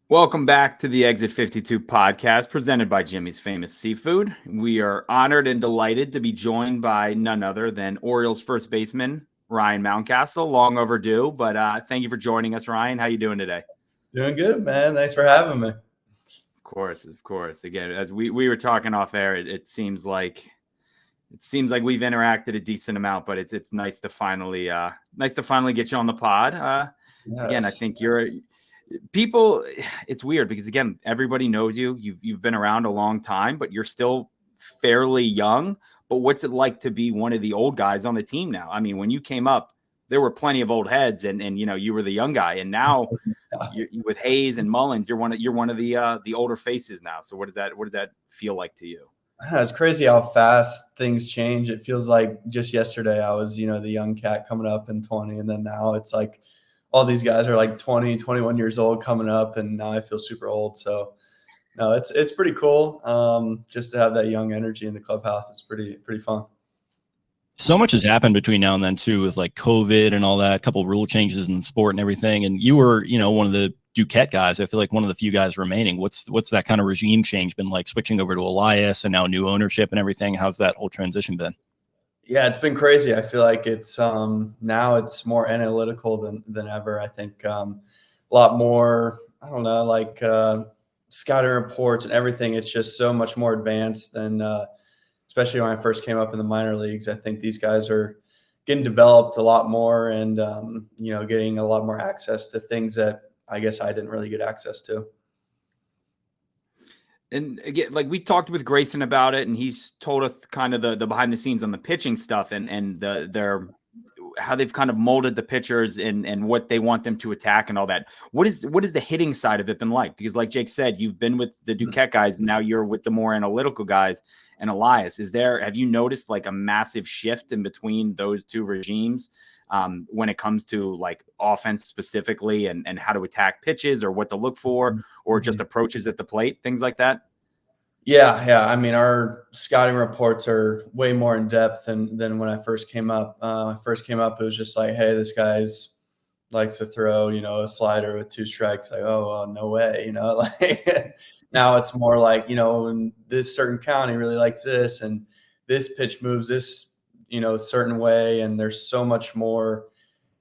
Welcome back to the Exit 52 podcast presented by Jimmy's Famous Seafood. We are honored and delighted to be joined by none other than Orioles first baseman Ryan Mountcastle. Long overdue, but thank you for joining us, Ryan. How you doing today? Doing good, man. Thanks for having me. Of course. Again, as we were talking off air, it seems like we've interacted a decent amount, but it's nice to finally get you on the pod. Yes. Again, I think people, it's weird because again, everybody knows you. You've been around a long time, but you're still fairly young. But what's it like to be one of the old guys on the team now? I mean, when you came up, there were plenty of old heads, and you were the young guy, and now with Hayes and Mullins, you're one of the older faces now. So what does that feel like to you? It's crazy how fast things change. It feels like just yesterday I was, the young cat coming up in 20, and then now it's like all these guys are like 20, 21 years old coming up, and now I feel super old. So no, it's pretty cool. Just to have that young energy in the clubhouse. It's pretty fun. So much has happened between now and then too, with like COVID and all that, a couple of rule changes in the sport and everything. And you were, one of the Duquette guys. I feel like one of the few guys remaining. What's that kind of regime change been like, switching over to Elias and now new ownership and everything? How's that whole transition been? Yeah, it's been crazy. I feel like it's now it's more analytical than ever. I think a lot more, I don't know, like scouting reports and everything. It's just so much more advanced than especially when I first came up in the minor leagues. I think these guys are getting developed a lot more and, getting a lot more access to things that I guess I didn't really get access to. And again, like we talked with Grayson about it, and he's told us kind of the behind the scenes on the pitching stuff and their how they've kind of molded the pitchers and what they want them to attack and all that. What is the hitting side of it been like? Because like Jake said, you've been with the Duquette guys, and now you're with the more analytical guys and Elias. Have you noticed like a massive shift in between those two regimes when it comes to like offense specifically and how to attack pitches or what to look for or just approaches at the plate, things like that? Yeah. I mean, our scouting reports are way more in depth than when I first came up. It was just like, hey, this guy's likes to throw, a slider with 2 strikes. Like, oh, well, no way, like now it's more like, in this certain count, he really likes this, and this pitch moves this, certain way. And there's so much more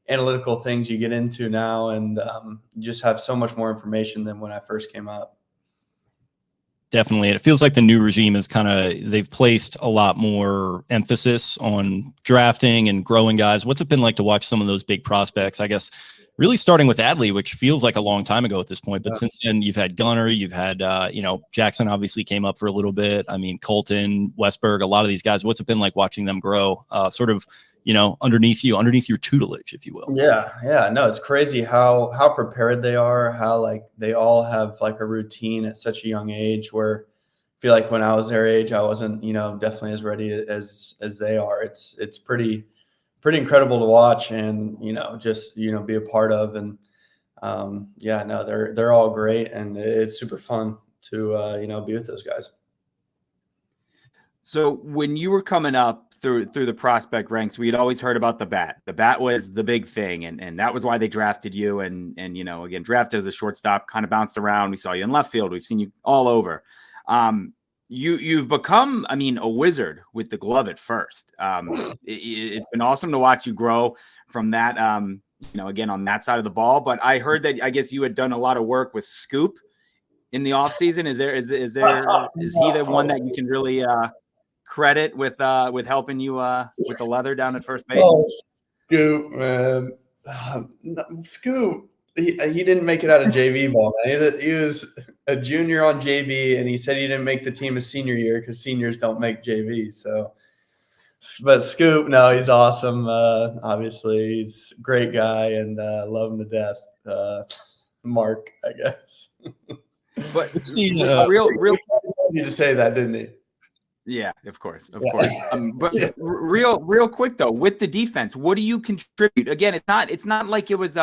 analytical things you get into now, and you just have so much more information than when I first came up. Definitely. It feels like the new regime is they've placed a lot more emphasis on drafting and growing guys. What's it been like to watch some of those big prospects? I guess really starting with Adley, which feels like a long time ago at this point. But since then, you've had Gunnar, you've had, Jackson obviously came up for a little bit. I mean, Colton, Westberg, a lot of these guys. What's it been like watching them grow underneath your tutelage, if you will? Yeah. No, it's crazy how prepared they are, how like they all have like a routine at such a young age, where I feel like when I was their age, I wasn't, definitely as ready as they are. It's pretty incredible to watch and, just, be a part of. And they're all great, and it's super fun to, be with those guys. So when you were coming up through the prospect ranks, we had always heard about the bat. The bat was the big thing, and that was why they drafted you. And again, drafted as a shortstop, kind of bounced around. We saw you in left field. We've seen you all over. You've become, a wizard with the glove at first. It's been awesome to watch you grow from that. Again, on that side of the ball. But I heard that I guess you had done a lot of work with Scoop in the offseason. Is he the one that you can really credit with helping you with the leather down at first base? Oh, Scoop, man. Scoop. He didn't make it out of JV ball, man. He was a junior on JV, and he said he didn't make the team his senior year because seniors don't make JV. So, but Scoop, no, he's awesome. Obviously, he's a great guy, and love him to death. Mark, I guess. But he real you to say that, didn't he? Yeah, of course. But real quick though, with the defense, what do you contribute? Again, it's not like it was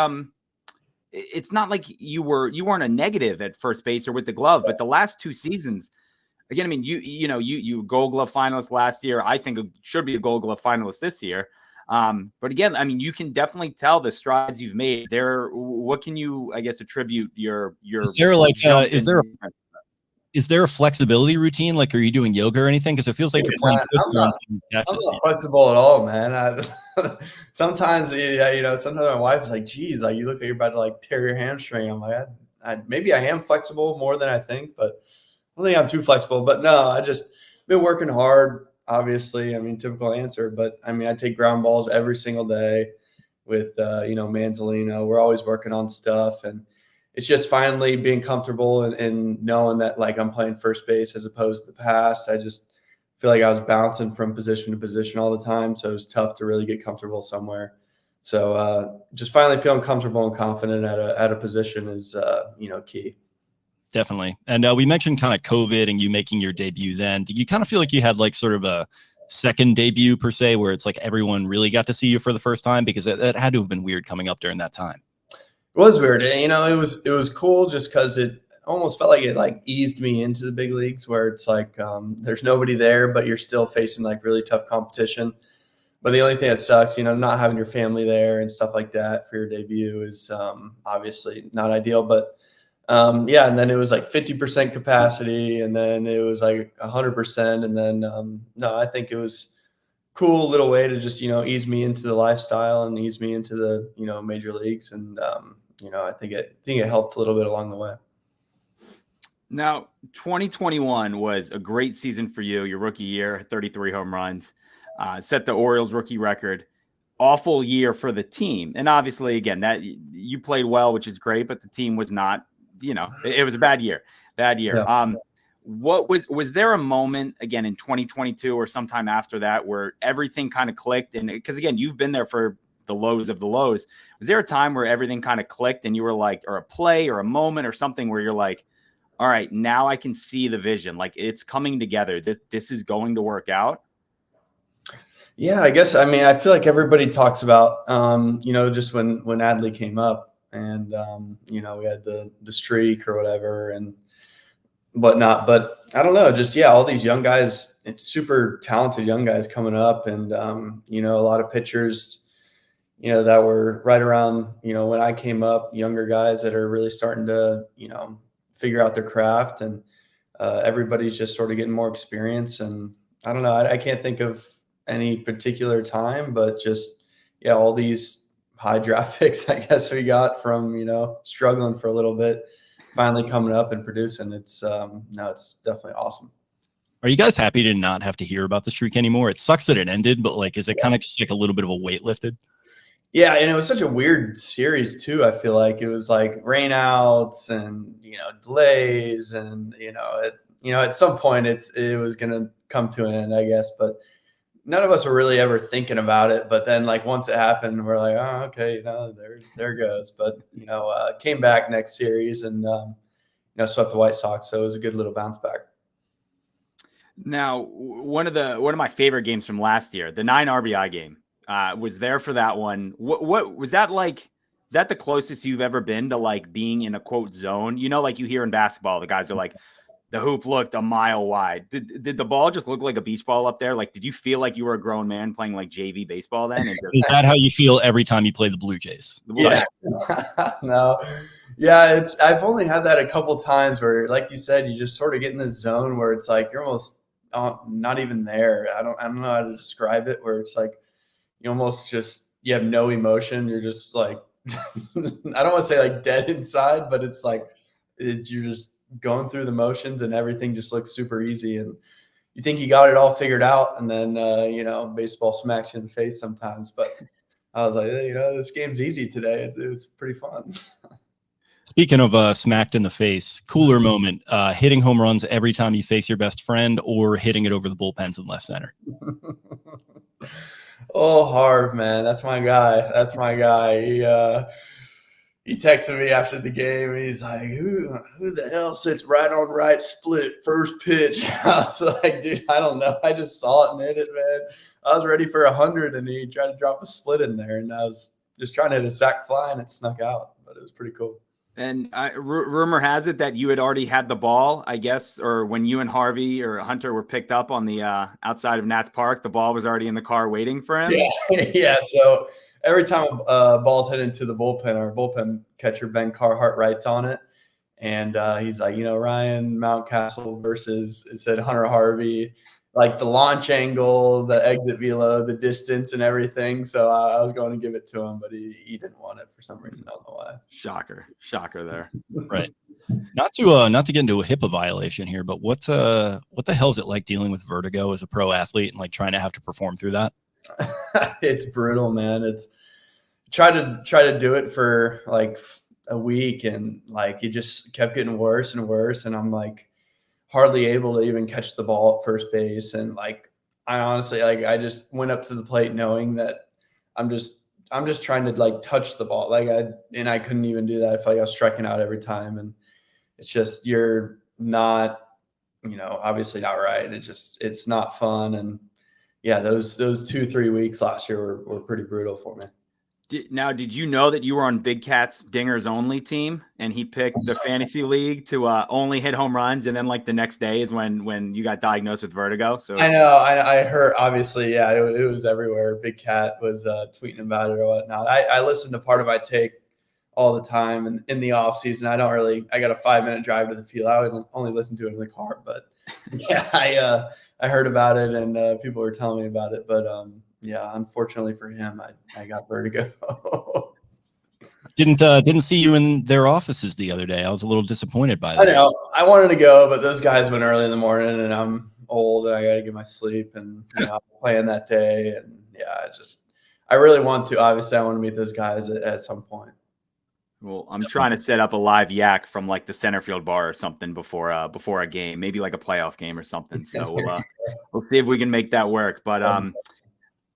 it's not like you weren't a negative at first base or with the glove, but the last 2 seasons, again, you Gold Glove finalist last year. I think it should be a Gold Glove finalist this year. But again, I mean, you can definitely tell the strides you've made there. What can you, I guess, attribute your Is there like jump is there a flexibility routine? Like, are you doing yoga or anything? Because it feels like you're playing I'm not flexible at all, man. Sometimes, sometimes my wife is like, geez, like you look like you're about to like tear your hamstring. I'm like, maybe I am flexible more than I think, but I don't think I'm too flexible. But no, I just been working hard, obviously. I mean, typical answer, but I mean, I take ground balls every single day with, Manzolino. We're always working on stuff, and it's just finally being comfortable and knowing that like I'm playing first base as opposed to the past. I just feel like I was bouncing from position to position all the time. So it was tough to really get comfortable somewhere. So just finally feeling comfortable and confident at a position is, key. Definitely. And we mentioned kind of COVID and you making your debut then. Did you kind of feel like you had like sort of a second debut per se, where it's like everyone really got to see you for the first time? Because it had to have been weird coming up during that time. It was weird. It was cool just because it almost felt like it like eased me into the big leagues, where it's like there's nobody there, but you're still facing like really tough competition. But the only thing that sucks, not having your family there and stuff like that for your debut is obviously not ideal. But and then it was like 50% capacity, and then it was like 100%, and then no, I think it was cool little way to just ease me into the lifestyle and ease me into the major leagues, and I think it helped a little bit along the way. Now, 2021 was a great season for you. Your rookie year, 33 home runs, set the Orioles rookie record. Awful year for the team, and obviously, again, that you played well, which is great, but the team was not. It was a bad year. Yeah. What was there a moment again in 2022 or sometime after that where everything kind of clicked? And because again, you've been there for the lows of the lows. Was there a time where everything kind of clicked and you were like, or a play or a moment or something where you're like, all right, now I can see the vision, like it's coming together. This is going to work out? Yeah, I guess. I mean, I feel like everybody talks about, just when Adley came up and, we had the streak or whatever and whatnot. But I don't know, just, all these young guys, it's super talented young guys coming up. And, a lot of pitchers, that were right around, when I came up, younger guys that are really starting to, figure out their craft. And everybody's just sort of getting more experience. And I don't know, I can't think of any particular time, but just, all these high draft picks, I guess we got from, struggling for a little bit, finally coming up and producing. It's it's definitely awesome. Are you guys happy to not have to hear about the streak anymore? It sucks that it ended, but like, is it kind of just like a little bit of a weight lifted? Yeah, and it was such a weird series too. I feel like it was like rainouts and delays, and at some point it was gonna come to an end, I guess. But none of us were really ever thinking about it. But then like once it happened, we're like, oh, okay, there goes. But came back next series and swept the White Sox, so it was a good little bounce back. Now, one of my favorite games from last year, the 9 RBI game. Was there for that one. What was that like? Is that the closest you've ever been to like being in a quote zone? Like you hear in basketball, the guys are like, the hoop looked a mile wide. Did the ball just look like a beach ball up there? Like, did you feel like you were a grown man playing like JV baseball then? Is that how you feel every time you play the Blue Jays? Yeah. No. Yeah, I've only had that a couple times where, like you said, you just sort of get in this zone where it's like you're almost not even there. I don't know how to describe it, where it's like you almost just, you have no emotion. You're just like, I don't want to say like dead inside, but it's like, you're just going through the motions and everything just looks super easy. And you think you got it all figured out. And then, baseball smacks you in the face sometimes. But I was like, this game's easy today. It's pretty fun. Speaking of smacked in the face, cooler moment, hitting home runs every time you face your best friend or hitting it over the bullpens in left center. Oh, Harv, man, that's my guy. He texted me after the game, and he's like, who the hell sits right on right split first pitch? I was like, dude, I don't know. I just saw it and hit it, man. I was ready for 100, and he tried to drop a split in there, and I was just trying to hit a sac fly, and it snuck out, but it was pretty cool. And rumor has it that you had already had the ball, I guess, or when you and Harvey or Hunter were picked up on the outside of Nats Park, the ball was already in the car waiting for him. Yeah, yeah. So every time ball's headed into the bullpen, our bullpen catcher Ben Carhart writes on it, and he's like, Ryan Mountcastle versus, it said Hunter Harvey, like the launch angle, the exit velo, the distance, and everything. So I was going to give it to him, but he didn't want it for some reason. I don't know why. Shocker there. Right. Not to get into a HIPAA violation here, but what the hell is it like dealing with vertigo as a pro athlete and like trying to have to perform through that? It's brutal, man. It's try to do it for like a week, and like it just kept getting worse and worse, and I'm like hardly able to even catch the ball at first base. And like I honestly, like, I just went up to the plate knowing that I'm just trying to like touch the ball, like I couldn't even do that. I felt like I was striking out every time, and it's just, you're not, obviously not right. It's not fun. And yeah, those 2-3 weeks last year were pretty brutal for me. Did you know that you were on Big Cat's Dingers Only team, and he picked the fantasy league to only hit home runs, and then like the next day is when you got diagnosed with vertigo? So I know, I heard, obviously, yeah, it was everywhere. Big Cat was tweeting about it or whatnot. I listened to Part of My Take all the time, and in the off season, I got a 5-minute drive to the field. I would only listen to it in the car, but yeah, I heard about it, and people were telling me about it, but yeah, unfortunately for him, I got vertigo. Didn't see you in their offices the other day. I was a little disappointed by that. I know. I wanted to go, but those guys went early in the morning, and I'm old, and I got to get my sleep, and I'm playing that day, and yeah, I really want to. Obviously, I want to meet those guys at some point. Well, I'm trying to set up a live yak from like the center field bar or something before a game, maybe like a playoff game or something. So we'll see if we can make that work. But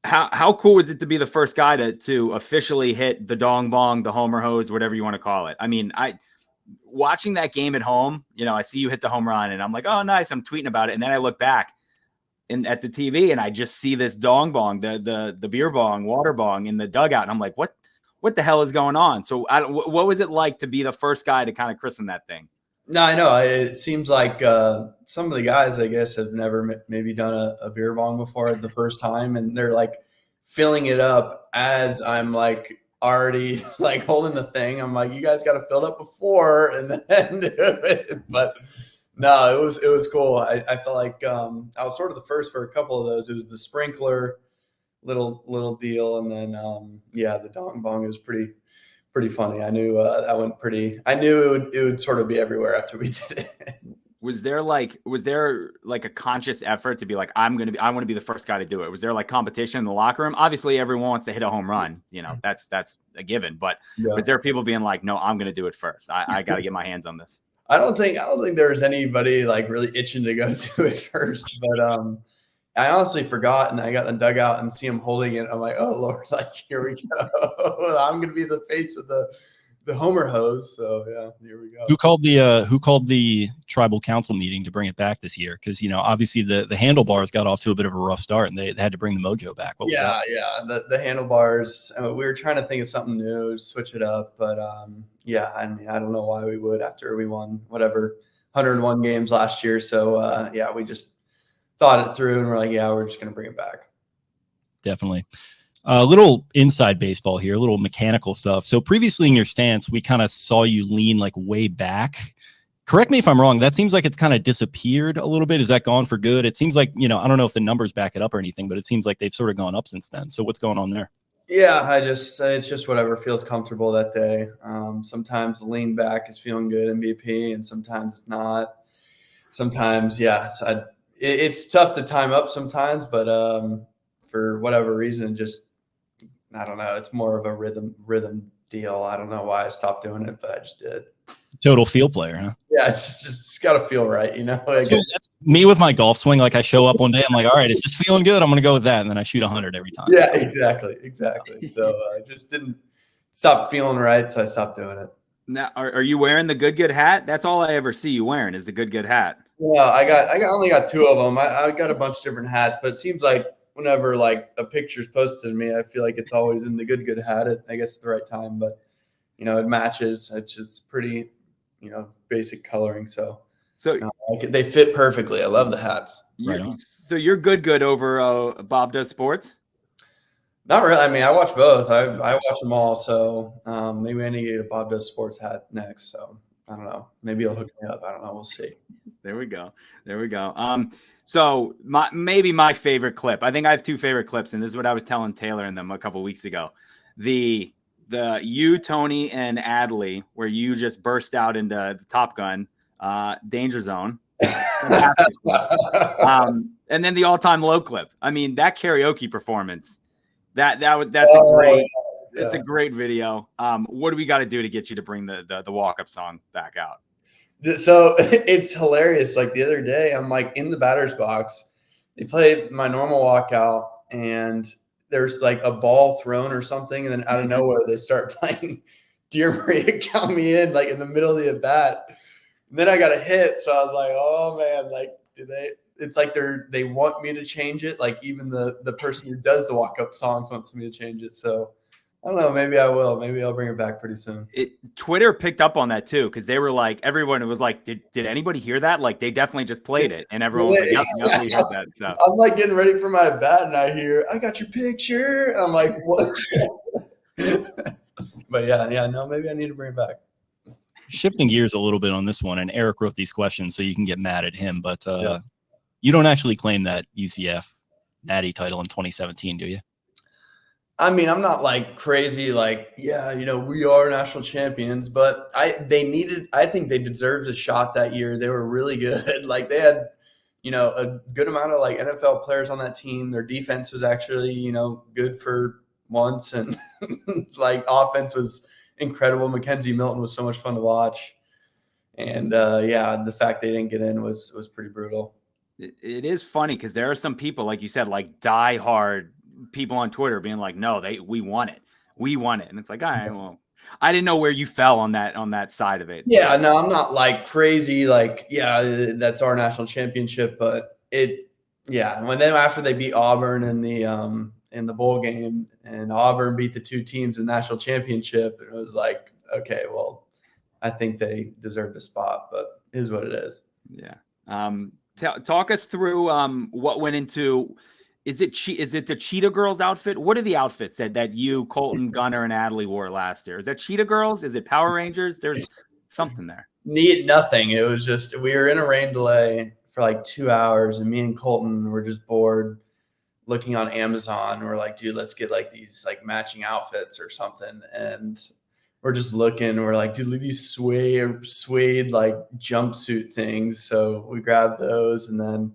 how cool is it to be the first guy to officially hit the Dong Bong, the homer hose, whatever you want to call it? I mean, watching that game at home, I see you hit the home run, and I'm like, oh, nice. I'm tweeting about it, and then I look back at the TV, and I just see this Dong Bong, the beer bong, water bong in the dugout, and I'm like, what the hell is going on? So what was it like to be the first guy to kind of christen that thing? No, I know. It seems like some of the guys, I guess, have never maybe done a beer bong before the first time, and they're like filling it up as I'm like already like holding the thing. I'm like, you guys got to fill it up before and then do it. But no, it was cool. I felt like I was sort of the first for a couple of those. It was the sprinkler little deal, and then the Dong Bong was pretty funny. I knew that went pretty. I knew it would sort of be everywhere after we did it. Was there like a conscious effort to be like, I want to be the first guy to do it? Was there like competition in the locker room? Obviously, everyone wants to hit a home run. That's a given. But was there people being like, no, I'm going to do it first. I got to get my hands on this. I don't think there was anybody like really itching to go do it first, but I honestly forgot, and I got in the dugout and see him holding it. I'm like, oh Lord, like here we go. I'm gonna be the face of the homer hose. So yeah, here we go. Who called the tribal council meeting to bring it back this year? Because obviously the handlebars got off to a bit of a rough start, and they had to bring the mojo back. What was that? Yeah, the handlebars. We were trying to think of something new, switch it up, but yeah, I mean, I don't know why we would after we won 101 games last year. So yeah, we just thought it through, and we're like, yeah, we're just going to bring it back. Definitely. A little inside baseball here, a little mechanical stuff. So previously in your stance, we kind of saw you lean like way back. Correct me if I'm wrong. That seems like it's kind of disappeared a little bit. Is that gone for good? It seems like, I don't know if the numbers back it up or anything, but it seems like they've sort of gone up since then. So what's going on there? Yeah, it's just whatever feels comfortable that day. Sometimes the lean back is feeling good in BP, and sometimes it's not. Sometimes, yeah, it's tough to time up sometimes, but for whatever reason, just, I don't know. It's more of a rhythm deal. I don't know why I stopped doing it, but I just did. Total field player, huh? Yeah, it's got to feel right, Like, so that's me with my golf swing. Like I show up one day, I'm like, all right, is this feeling good? I'm going to go with that, and then I shoot 100 every time. Yeah, exactly. So I just didn't stop feeling right, so I stopped doing it. Now, are you wearing the good hat? That's all I ever see you wearing is the good hat. Well, I only got 2 of them. I got a bunch of different hats, but it seems like whenever like a picture's posted to me, I feel like it's always in the good hat at, I guess, at the right time. But it matches. It's just pretty, basic coloring. So they fit perfectly. I love the hats. So you're good over Bob Does Sports? Not really. I mean, I watch both. I watch them all. So maybe I need to get a Bob Does Sports hat next. So I don't know. Maybe he'll hook me up. I don't know. We'll see. There we go. So maybe my favorite clip. I think I have two favorite clips, and this is what I was telling Taylor and them a couple weeks ago. The you, Tony, and Adley, where you just burst out into the Top Gun, Danger Zone. And then the all-time low clip. I mean, that karaoke performance. That's a great video. What do we got to do to get you to bring the walk-up song back out? So it's hilarious. Like the other day, I'm like in the batter's box. They played my normal walkout, and there's like a ball thrown or something, and then out of nowhere they start playing "Dear Maria, Count Me In" like in the middle of the at bat. And then I got a hit, so I was like, "Oh man!" Like, It's like they want me to change it. Like even the person who does the walk up songs wants me to change it. So I don't know. Maybe I will. Maybe I'll bring it back pretty soon. Twitter picked up on that too, because they were like, everyone was like, did anybody hear that? Like they definitely just played it, and everyone was like, yep, we heard that. So I'm like getting ready for my bat, and I hear, "I got your picture." I'm like, what? But no, maybe I need to bring it back. Shifting gears a little bit on this one, and Eric wrote these questions, so you can get mad at him, but you don't actually claim that UCF Natty title in 2017, do you? I mean, I'm not like crazy, like, we are national champions, but I think they deserved a shot that year. They were really good. Like they had, a good amount of like NFL players on that team. Their defense was actually, good for once. And like offense was incredible. Mackenzie Milton was so much fun to watch. And the fact they didn't get in was pretty brutal. It is funny because there are some people, like you said, like diehard people on Twitter being like, "No, we won it, and it's like, all right, well, I didn't know where you fell on that side of it. Yeah, no, I'm not like crazy, like, that's our national championship, but after they beat Auburn in the bowl game, and Auburn beat the two teams in the national championship, it was like, okay, well, I think they deserved a spot, but it is what it is. Yeah. Talk us through what went into. Is it the Cheetah Girls outfit? What are the outfits that you, Colton, Gunner, and Adley wore last year? Is that Cheetah Girls? Is it Power Rangers? There's something there. Nothing. It was just we were in a rain delay for like 2 hours, and me and Colton were just bored looking on Amazon. We're like, dude, let's get like these like matching outfits or something. And we're just looking. We're like, dude, look at these suede like jumpsuit things. So we grabbed those, and then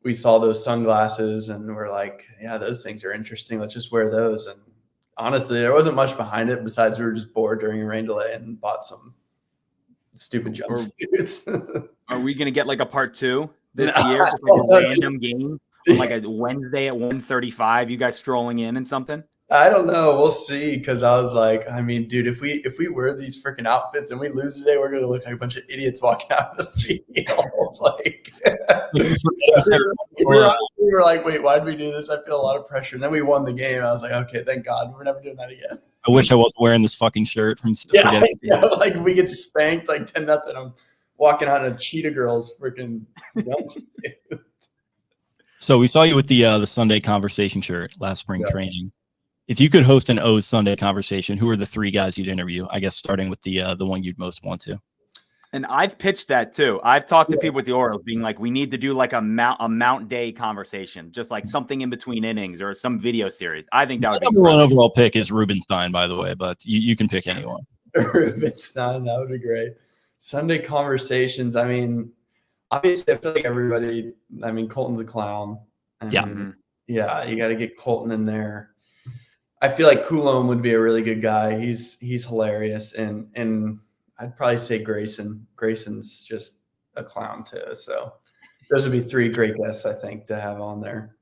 we saw those sunglasses, and we're like, yeah, those things are interesting. Let's just wear those. And honestly, there wasn't much behind it besides we were just bored during a rain delay and bought some stupid jumpsuits. Are we going to get like a part 2 this year? Just like a random game on like a Wednesday at 1:35, you guys strolling in and something? I don't know. We'll see. Because I was like, I mean, dude, if we wear these freaking outfits and we lose today, we're gonna look like a bunch of idiots walking out of the field. Like, we were like, wait, why did we do this? I feel a lot of pressure. And then we won the game. I was like, okay, thank God, we're never doing that again. I wish I wasn't wearing this fucking shirt from. Like we get spanked like 10-0. I'm walking out in a Cheetah Girls freaking jumpsuit. So we saw you with the Sunday Conversation shirt last spring training. If you could host an O's Sunday Conversation, who are the 3 guys you'd interview? I guess starting with the one you'd most want to. And I've pitched that too. I've talked to people with the Orioles being like, we need to do like a Mount Day conversation, just like something in between innings or some video series. I think that would be number one overall pick is Rubenstein, by the way, but you can pick anyone. Rubenstein, that would be great. Sunday Conversations. I mean, obviously, I feel like everybody. I mean, Colton's a clown. And you got to get Colton in there. I feel like Coulomb would be a really good guy. He's hilarious, and I'd probably say Grayson. Grayson's just a clown too. So those would be 3 great guests, I think, to have on there.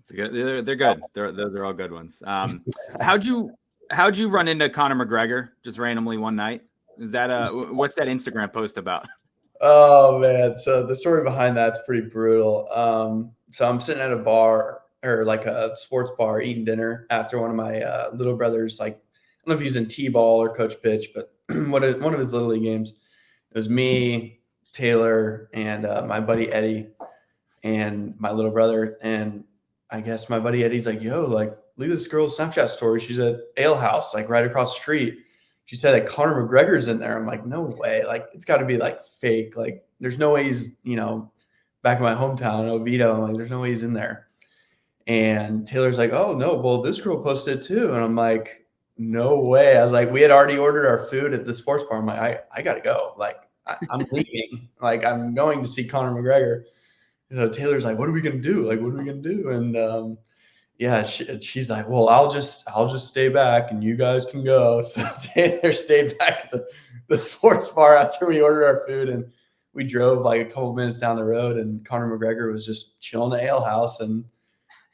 They're good. They're all good ones. How'd you run into Conor McGregor just randomly one night? Is that what's that Instagram post about? Oh man, so the story behind that's pretty brutal. So I'm sitting at a bar or like a sports bar eating dinner after one of my little brothers, like know if he's in T-ball or coach pitch, but one of his Little League games, it was me, Taylor, and my buddy Eddie and my little brother. And I guess my buddy Eddie's like, yo, like, look at this girl's Snapchat story. She's at Ale House, like right across the street. She said that Conor McGregor's in there. I'm like, no way. Like, it's got to be like fake. Like, there's no way he's, back in my hometown, Oviedo. I'm like, there's no way he's in there. And Taylor's like, oh, no, well, this girl posted it too. And I'm like, no way. I was like, we had already ordered our food at the sports bar. I'm like, I got to go. Like, I'm leaving. Like, I'm going to see Conor McGregor. So Taylor's like, what are we going to do? Like, what are we going to do? And yeah, she's like, well, I'll just stay back and you guys can go. So Taylor stayed back at the sports bar after we ordered our food, and we drove like a couple minutes down the road, and Conor McGregor was just chilling at Ale House. And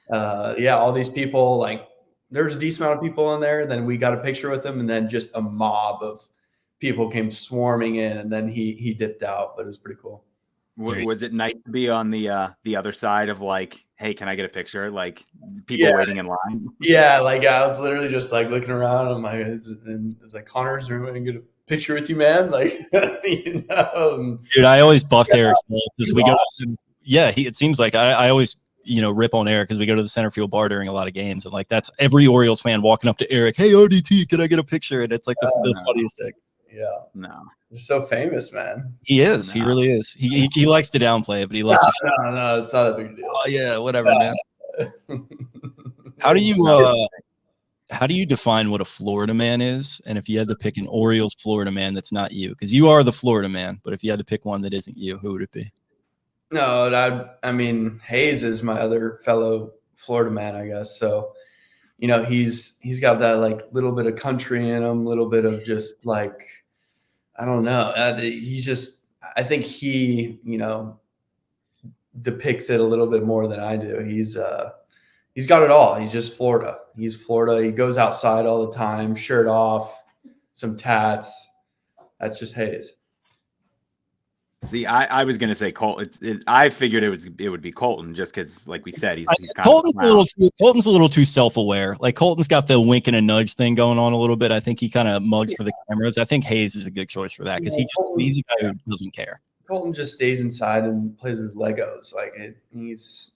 yeah, all these people, like there was a decent amount of people in there. And then we got a picture with him, and then just a mob of people came swarming in, and then he dipped out, but it was pretty cool. Was it nice to be on the other side of like, hey, can I get a picture? Like people waiting in line. Yeah, like I was literally just like looking around. I'm like, it's like, Connor, is there anyone can get a picture with you, man? Like, Dude, I always bust Eric's ball because we go. It seems like I always rip on Eric because we go to the center field bar during a lot of games, and like that's every Orioles fan walking up to Eric, hey Arditti, can I get a picture? And it's like the funniest thing. Yeah. No. You're so famous, man. He is. No. He really is. He likes to downplay it, but he loves No, it's not a big deal. Oh, yeah, whatever, man. How do you define what a Florida man is? And if you had to pick an Orioles Florida man that's not you, because you are the Florida man, but if you had to pick one that isn't you, who would it be? No, I mean, Hayes is my other fellow Florida man, I guess. So, he's got that like little bit of country in him, little bit of just like, I don't know. I think he, depicts it a little bit more than I do. He's got it all. He's just Florida. He's Florida. He goes outside all the time, shirt off, some tats. That's just Hayes. See, I was gonna say Colton. I figured it would be Colton just because, like we said, he's kind Colton's a little too self-aware. Like Colton's got the wink and a nudge thing going on a little bit. I think he kind of mugs for the cameras. I think Hayes is a good choice for that because he's a guy who doesn't care. Colton just stays inside and plays with Legos. Like he's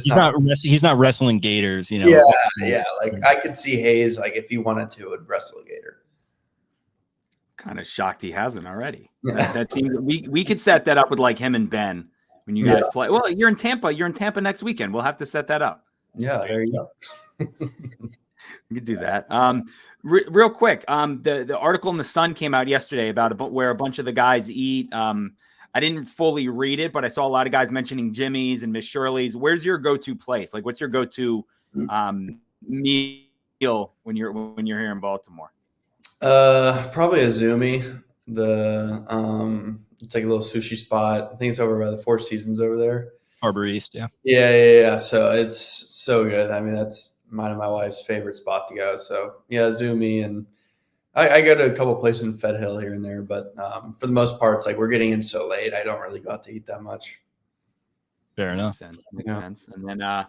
not wrestling gators, Yeah. Like I could see Hayes, like if he wanted to, would wrestle a gator. Kind of shocked he hasn't already. That seems we could set that up with like him and Ben when you guys play. Well, you're in Tampa. You're in Tampa next weekend. We'll have to set that up. Yeah, there you go. We could do that. Real quick. The article in the Sun came out yesterday about where a bunch of the guys eat. I didn't fully read it, but I saw a lot of guys mentioning Jimmy's and Miss Shirley's. Where's your go-to place? Like, what's your go-to meal when you're here in Baltimore? Probably a Zumi. It's like a little sushi spot. I think it's over by the Four Seasons over there. Harbor East, yeah. Yeah. So it's so good. I mean, that's mine and my wife's favorite spot to go. So yeah, Zumi, and I go to a couple places in Fed Hill here and there, but for the most part, it's like we're getting in so late. I don't really go out to eat that much. Fair enough. Makes sense. And then,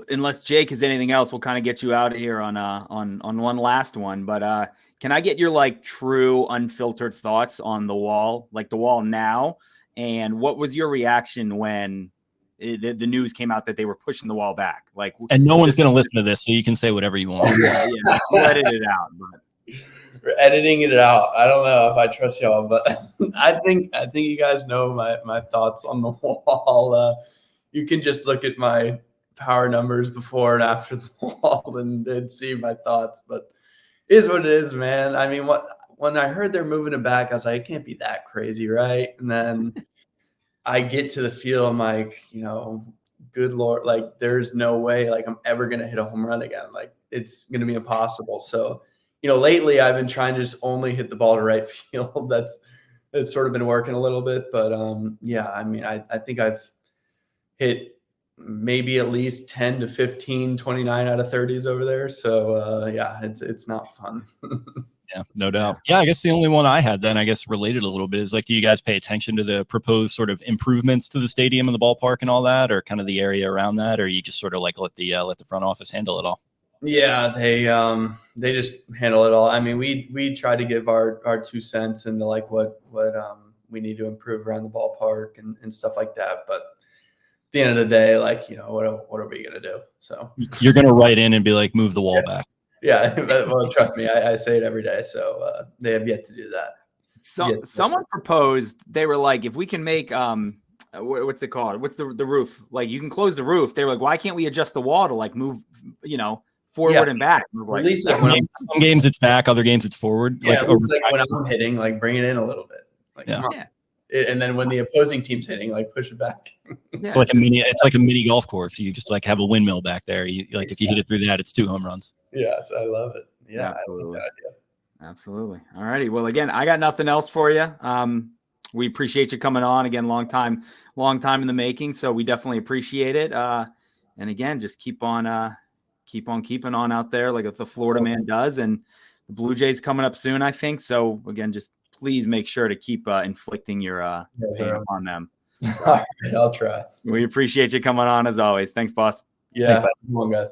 unless Jake has anything else, we'll kind of get you out of here on one last one. But can I get your like true unfiltered thoughts on the wall, like the wall now? And what was your reaction when the news came out that they were pushing the wall back? Like, and no one's going to listen to this, so you can say whatever you want. Yeah, we'll edit it out. But. We're editing it out. I don't know if I trust y'all, but I think you guys know my thoughts on the wall. You can just look at my power numbers before and after the wall and see my thoughts. But it is what it is, man. I mean, when I heard they're moving it back, I was like, it can't be that crazy, right? And then I get to the field, I'm like, good Lord, like there's no way like I'm ever gonna hit a home run again. Like it's gonna be impossible. So lately I've been trying to just only hit the ball to right field. That's sort of been working a little bit, but yeah, I mean, I think I've hit maybe at least 10 to 15, 29 out of 30s over there. So yeah, it's not fun. Yeah, no doubt. Yeah, I guess the only one I had then, I guess related a little bit is like, do you guys pay attention to the proposed sort of improvements to the stadium and the ballpark and all that, or kind of the area around that, or you just sort of like let the front office handle it all? Yeah, they just handle it all. I mean, we try to give our 2 cents into like what we need to improve around the ballpark and stuff like that. But at the end of the day, like, you know, what are we gonna do? So You're going to write in and be like, move the wall back. yeah, well, trust me, I say it every day. So they have yet to do that. So someone proposed, they were like, if we can make what's it called? What's the roof? Like, you can close the roof. They were like, why can't we adjust the wall to like move, you know, forward and back? Like, at least like some games it's back, other games it's forward. Yeah, like when I'm hitting, like bring it in a little bit. Like, and then when the opposing team's hitting, like push it back. It's like a mini golf course. You just like have a windmill back there. You like if you hit it through that, it's 2 home runs. Yes, I love it. Yeah, absolutely. I like that idea. Absolutely. All righty. Well, again, I got nothing else for you. We appreciate you coming on again. Long time in the making. So we definitely appreciate it. And again, just keep on keeping on out there like the Florida man does. And the Blue Jays coming up soon, I think. So again, just please make sure to keep inflicting your pain upon them. All right, I'll try. We appreciate you coming on as always. Thanks, boss. Yeah. Thanks, come on, guys.